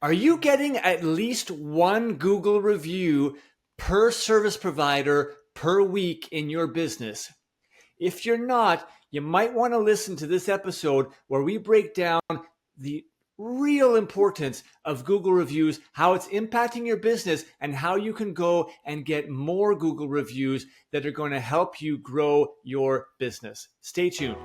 Are you getting at least one Google review per service provider per week in your business? If you're not, you might want to listen to this episode where we break down the real importance of Google reviews, how it's impacting your business, and how you can go and get more Google reviews that are going to help you grow your business. Stay tuned.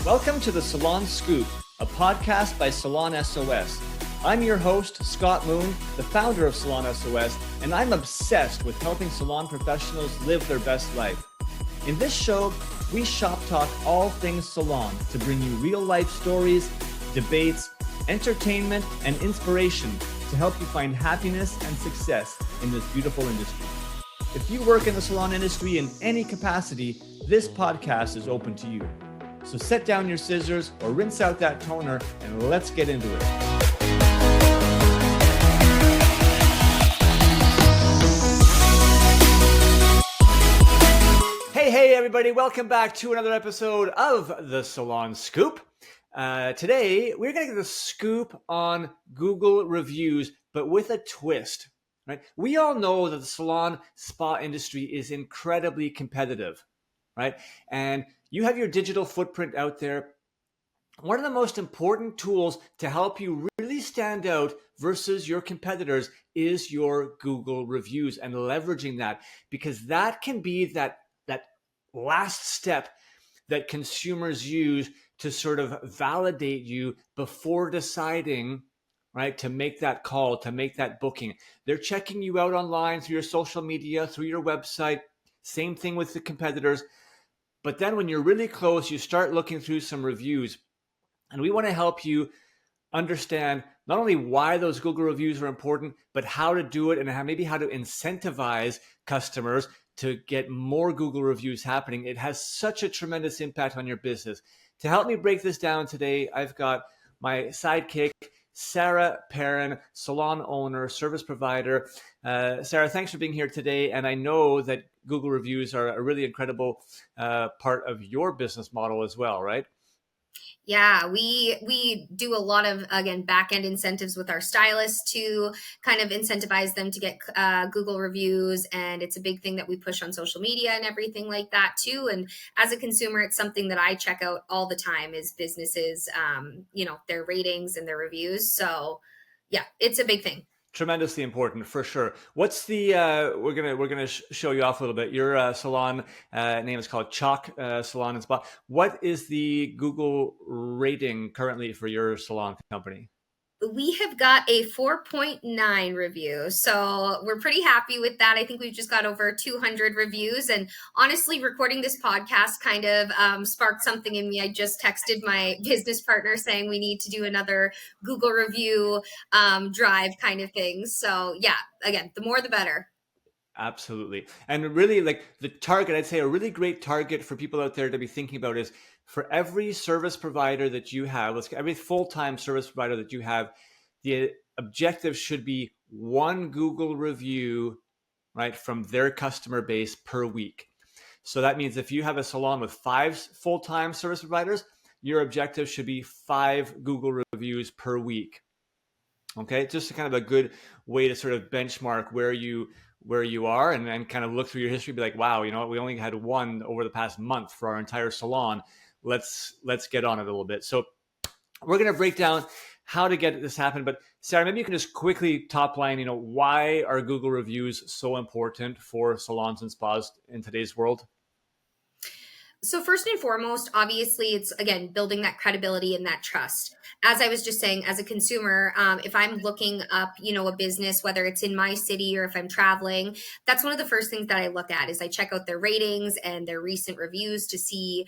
Welcome to the Salon Scoop, a podcast by Salon S.O.S. I'm your host, Scott Moon, the founder of Salon S.O.S., and I'm obsessed with helping salon professionals live their best life. In this show, we shop talk all things salon to bring you real-life stories, debates, entertainment, and inspiration to help you find happiness and success in this beautiful industry. If you work in the salon industry in any capacity, this podcast is open to you. So set down your scissors or rinse out that toner and let's get into it. Hey everybody, welcome back to another episode of the Salon Scoop. Today, we're going to get a scoop on Google reviews, but with a twist. Right? We all know that the salon spa industry is incredibly competitive, right? And you have your digital footprint out there. One of the most important tools to help you really stand out versus your competitors is your Google reviews and leveraging that, because that can be that last step that consumers use to sort of validate you before deciding, right, to make that call, to make that booking. They're checking you out online through your social media, through your website. Same thing with the competitors. But then when you're really close, you start looking through some reviews. And we want to help you understand not only why those Google reviews are important, but how to do it and maybe how to incentivize customers to get more Google reviews happening. It has such a tremendous impact on your business. To help me break this down today, I've got my sidekick, Sarah Perrin, salon owner, service provider. Sarah, thanks for being here today. And I know that Google reviews are a really incredible part of your business model as well, right? Yeah, we do a lot of, again, back end incentives with our stylists to kind of incentivize them to get Google reviews. And it's a big thing that we push on social media and everything like that too. And as a consumer, it's something that I check out all the time is businesses, their ratings and their reviews. So yeah, it's a big thing. Tremendously important for sure. What's the we're gonna show you off a little bit. Your salon name is called Chalk Salon and Spa. What is the Google rating currently for your salon company? We have got a 4.9 review. So we're pretty happy with that. I think we've just got over 200 reviews. And honestly, recording this podcast kind of sparked something in me. I just texted my business partner saying we need to do another Google review drive kind of thing. So yeah, again, the more the better. Absolutely. And really, like, the target, I'd say a really great target for people out there to be thinking about is for every service provider that you have, every full-time service provider that you have, the objective should be one Google review, right, from their customer base per week. So that means if you have a salon with 5 full-time service providers, your objective should be 5 Google reviews per week. Okay, just kind of a good way to sort of benchmark where you are and kind of look through your history, be like, wow, you know what, we only had one over the past month for our entire salon. Let's get on it a little bit. So we're going to break down how to get this happen. But Sarah, maybe you can just quickly top line, why are Google reviews so important for salons and spas in today's world? So first and foremost, obviously, it's, again, building that credibility and that trust. As I was just saying, as a consumer, if I'm looking up, a business, whether it's in my city or if I'm traveling, that's one of the first things that I look at is I check out their ratings and their recent reviews to see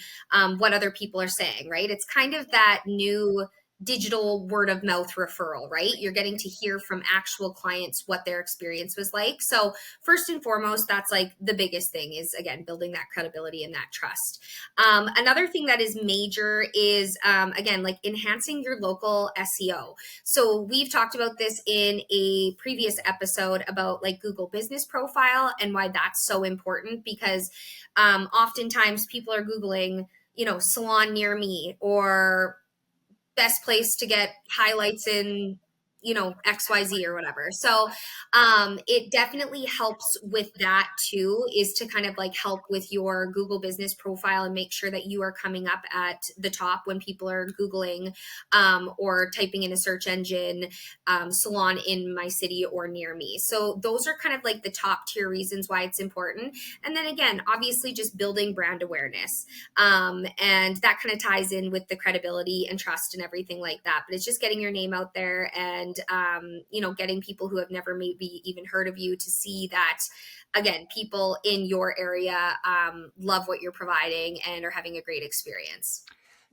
what other people are saying, right? It's kind of that new digital word of mouth referral, right? You're getting to hear from actual clients what their experience was like. So first and foremost, that's like the biggest thing is, again, building that credibility and that trust. Another thing that is major is, again, like enhancing your local SEO. So we've talked about this in a previous episode about like Google Business Profile and why that's so important, because oftentimes people are Googling, salon near me, or best place to get highlights in, XYZ or whatever. So it definitely helps with that too, is to kind of like help with your Google Business Profile and make sure that you are coming up at the top when people are Googling or typing in a search engine, salon in my city or near me. So those are kind of like the top tier reasons why it's important. And then again, obviously just building brand awareness. And that kind of ties in with the credibility and trust and everything like that. But it's just getting your name out there and, getting people who have never maybe even heard of you to see that, again, people in your area love what you're providing and are having a great experience.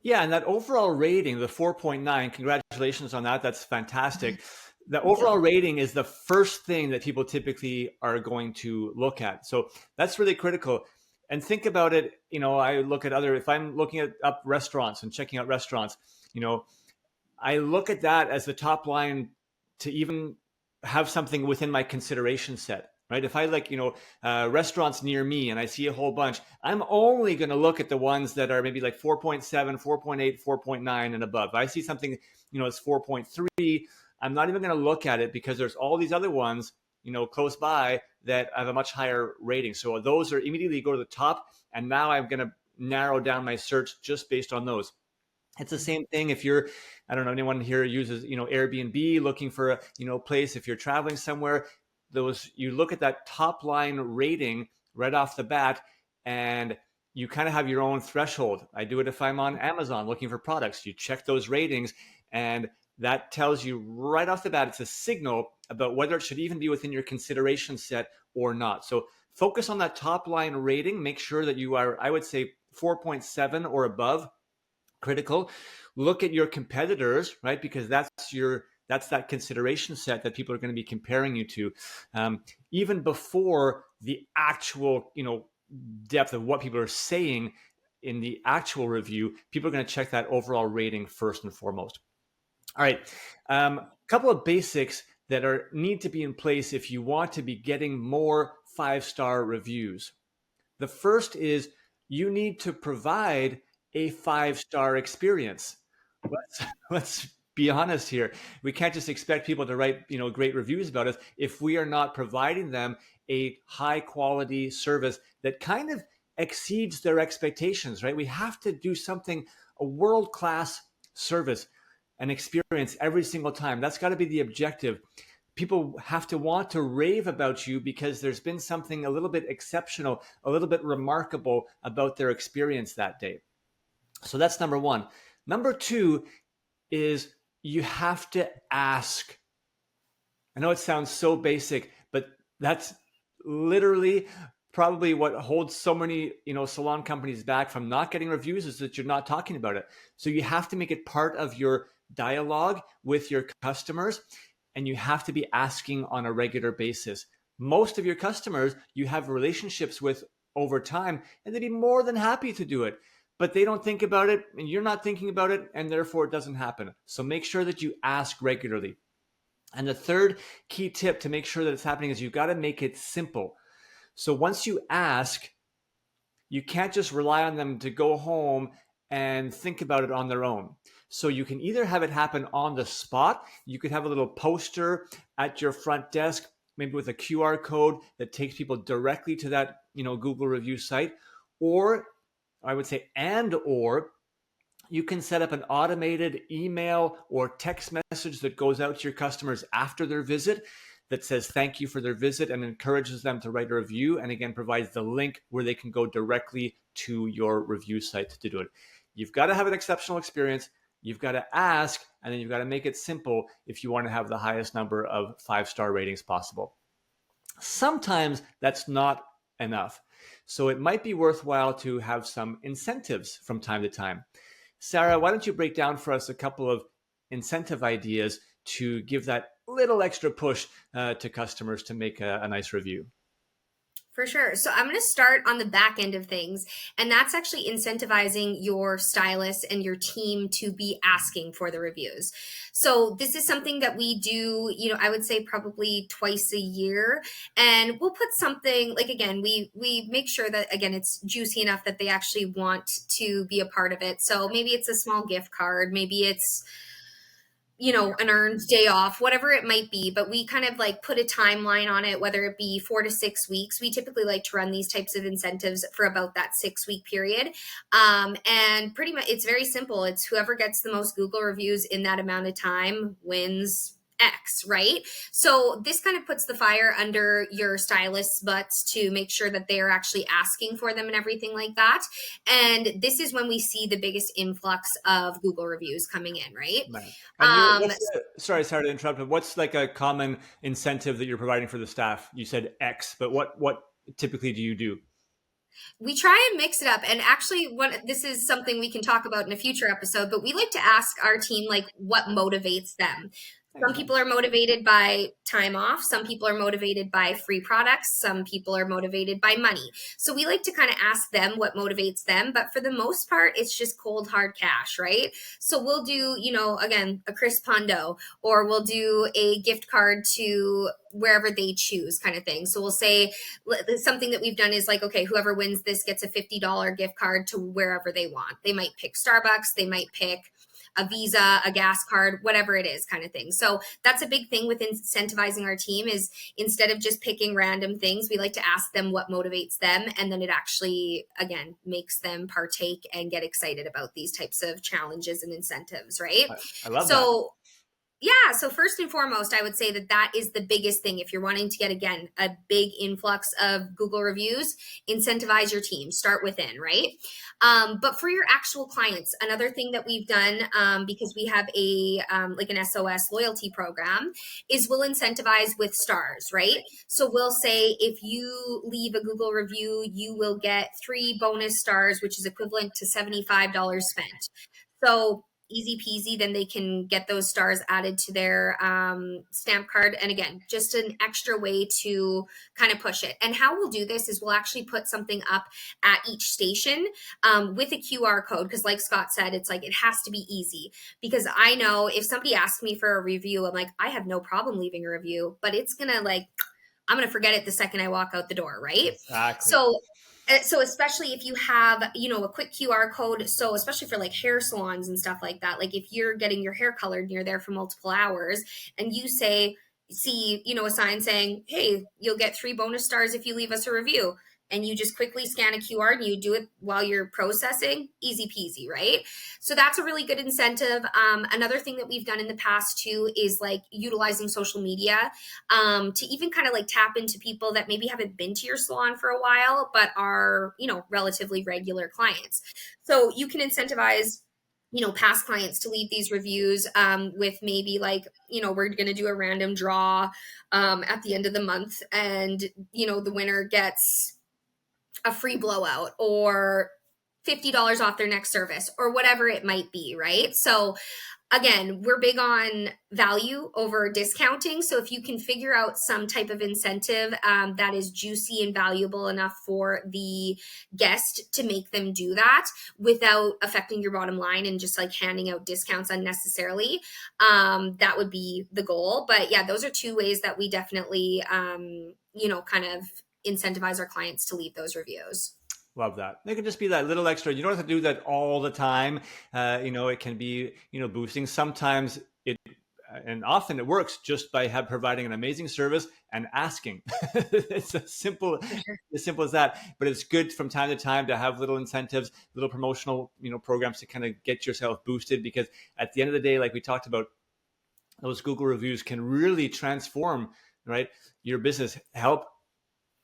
Yeah, and that overall rating, the 4.9, congratulations on that. That's fantastic. The overall rating is the first thing that people typically are going to look at. So that's really critical. And think about it, I look at if I'm looking at up restaurants and checking out restaurants, I look at that as the top line to even have something within my consideration set, right? If I like, restaurants near me and I see a whole bunch, I'm only going to look at the ones that are maybe like 4.7, 4.8, 4.9 and above. If I see something, it's 4.3, I'm not even going to look at it because there's all these other ones, close by that have a much higher rating. So those are immediately go to the top. And now I'm going to narrow down my search just based on those. It's the same thing if you're, I don't know, anyone here uses, Airbnb looking for a, place. If you're traveling somewhere, you look at that top line rating right off the bat, and you kind of have your own threshold. I do it if I'm on Amazon looking for products. You check those ratings, and that tells you right off the bat, it's a signal about whether it should even be within your consideration set or not. So focus on that top line rating. Make sure that you are, I would say, 4.7 or above. Critical. Look at your competitors, right? Because that's that consideration set that people are going to be comparing you to, even before the actual depth of what people are saying in the actual review. People are going to check that overall rating first and foremost. All right, a couple of basics that need to be in place if you want to be getting more 5-star reviews. The first is you need to provide a 5-star experience. Let's be honest here. We can't just expect people to write, great reviews about us if we are not providing them a high quality service that kind of exceeds their expectations, right? We have to do something, a world-class service, an experience every single time. That's got to be the objective. People have to want to rave about you because there's been something a little bit exceptional, a little bit remarkable about their experience that day. So that's number one. Number two is you have to ask. I know it sounds so basic, but that's literally probably what holds so many, salon companies back from not getting reviews, is that you're not talking about it. So you have to make it part of your dialogue with your customers, and you have to be asking on a regular basis. Most of your customers you have relationships with over time, and they'd be more than happy to do it, but they don't think about it, and you're not thinking about it, and therefore it doesn't happen. So make sure that you ask regularly. And the third key tip to make sure that it's happening is you've got to make it simple. So once you ask, you can't just rely on them to go home and think about it on their own. So you can either have it happen on the spot. You could have a little poster at your front desk, maybe with a QR code that takes people directly to that, Google review site. Or I would say, or you can set up an automated email or text message that goes out to your customers after their visit that says thank you for their visit and encourages them to write a review, and again provides the link where they can go directly to your review site to do it. You've got to have an exceptional experience. You've got to ask, and then you've got to make it simple if you want to have the highest number of 5-star ratings possible. Sometimes that's not enough. So it might be worthwhile to have some incentives from time to time. Sarah, why don't you break down for us a couple of incentive ideas to give that little extra push to customers to make a nice review? For sure. So I'm going to start on the back end of things, and that's actually incentivizing your stylist and your team to be asking for the reviews. So this is something that we do, I would say probably twice a year, and we'll put something like, again, we make sure that, again, it's juicy enough that they actually want to be a part of it. So maybe it's a small gift card, maybe it's an earned day off, whatever it might be. But we kind of like put a timeline on it, whether it be 4 to 6 weeks. We typically like to run these types of incentives for about that 6 week period. And pretty much it's very simple. It's whoever gets the most Google reviews in that amount of time wins X, right? So this kind of puts the fire under your stylist's butts to make sure that they are actually asking for them and everything like that. And this is when we see the biggest influx of Google reviews coming in, right? Right. And sorry to interrupt, but what's like a common incentive that you're providing for the staff? You said X, but what typically do you do? We try and mix it up. And actually, this is something we can talk about in a future episode, but we like to ask our team, like, what motivates them. Some people are motivated by time off. Some people are motivated by free products. Some people are motivated by money. So we like to kind of ask them what motivates them. But for the most part, it's just cold, hard cash, right? So we'll do, again, a crisp hundo, or we'll do a gift card to wherever they choose kind of thing. So we'll say something that we've done is like, okay, whoever wins this gets a $50 gift card to wherever they want. They might pick Starbucks. They might pick a Visa, a gas card, whatever it is kind of thing. So that's a big thing with incentivizing our team is instead of just picking random things, we like to ask them what motivates them. And then it actually, again, makes them partake and get excited about these types of challenges and incentives, right? I love that. Yeah. So first and foremost, I would say that is the biggest thing. If you're wanting to get, again, a big influx of Google reviews, incentivize your team, start within, right? But for your actual clients, another thing that we've done, because we have like an S.O.S loyalty program, is we'll incentivize with stars, right? So we'll say if you leave a Google review, you will get 3 bonus stars, which is equivalent to $75 spent. So easy peasy, then they can get those stars added to their stamp card. And again, just an extra way to kind of push it. And how we'll do this is we'll actually put something up at each station with a QR code. Because like Scott said, it's like, it has to be easy. Because I know if somebody asks me for a review, I'm like, I have no problem leaving a review, but it's going to I'm going to forget it the second I walk out the door, right? Exactly. So especially if you have, a quick QR code, so especially for like hair salons and stuff like that, like if you're getting your hair colored and you're there for multiple hours and you see, a sign saying, hey, you'll get 3 bonus stars if you leave us a review. And you just quickly scan a QR and you do it while you're processing, easy peasy, right? So that's a really good incentive. Another thing that we've done in the past too is like utilizing social media to even kind of like tap into people that maybe haven't been to your salon for a while, but are, relatively regular clients. So you can incentivize past clients to leave these reviews with maybe like, we're going to do a random draw at the end of the month, and, the winner gets a free blowout or $50 off their next service or whatever it might be, right? So again, we're big on value over discounting. So if you can figure out some type of incentive that is juicy and valuable enough for the guest to make them do that without affecting your bottom line and just like handing out discounts unnecessarily, that would be the goal. But yeah, those are 2 ways that we definitely, kind of incentivize our clients to leave those reviews. Love that. It can just be that little extra. You don't have to do that all the time. It can be, boosting. Sometimes and often it works just by providing an amazing service and asking. It's as simple as that. But it's good from time to time to have little incentives, little promotional, programs to kind of get yourself boosted. Because at the end of the day, like we talked about, those Google reviews can really transform, right, your business, help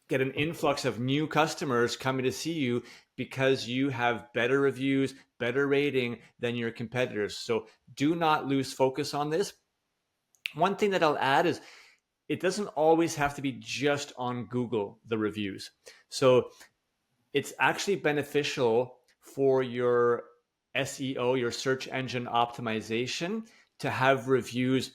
get an influx of new customers coming to see you because you have better reviews, better rating than your competitors. So do not lose focus on this. One thing that I'll add is it doesn't always have to be just on Google, the reviews. So it's actually beneficial for your SEO, your search engine optimization, to have reviews,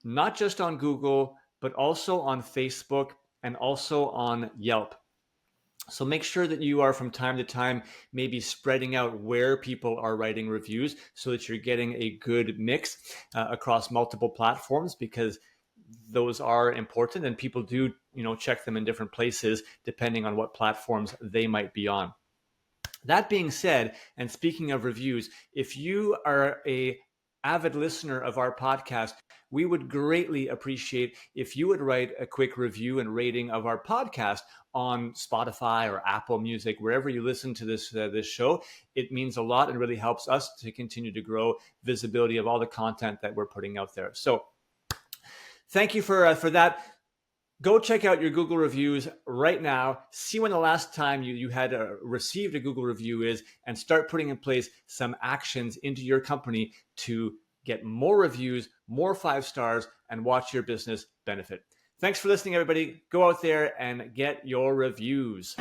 not just on Google, but also on Facebook and also on Yelp. So make sure that you are from time to time maybe spreading out where people are writing reviews so that you're getting a good mix across multiple platforms, because those are important and people do, check them in different places depending on what platforms they might be on. That being said, and speaking of reviews, if you are a avid listener of our podcast, we would greatly appreciate if you would write a quick review and rating of our podcast on Spotify or Apple Music, wherever you listen to this show. It means a lot and really helps us to continue to grow visibility of all the content that we're putting out there. So thank you for that. Go check out your Google reviews right now. See when the last time you had received a Google review is, and start putting in place some actions into your company to get more reviews, more 5 stars, and watch your business benefit. Thanks for listening, everybody. Go out there and get your reviews.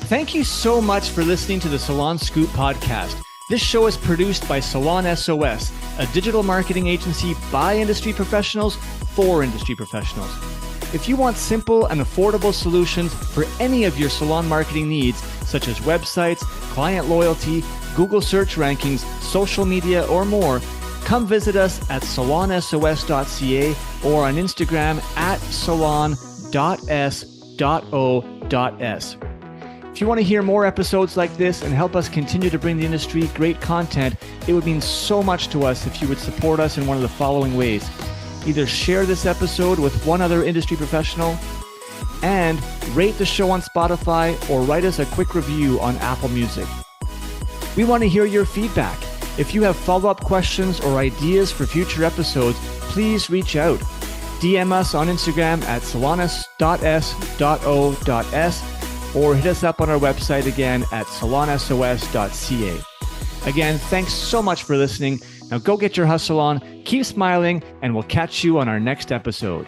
Thank you so much for listening to the Salon Scoop podcast. This show is produced by Salon S.O.S, a digital marketing agency by industry professionals for industry professionals. If you want simple and affordable solutions for any of your salon marketing needs, such as websites, client loyalty, Google search rankings, social media, or more, come visit us at salonsos.ca or on Instagram at salon.s.o.s. If you want to hear more episodes like this and help us continue to bring the industry great content, it would mean so much to us if you would support us in one of the following ways. Either share this episode with one other industry professional, and rate the show on Spotify, or write us a quick review on Apple Music. We want to hear your feedback. If you have follow-up questions or ideas for future episodes, please reach out. DM us on Instagram at salonus.s.o.s, or hit us up on our website again at salonsos.ca. Again, thanks so much for listening. Now go get your hustle on, keep smiling, and we'll catch you on our next episode.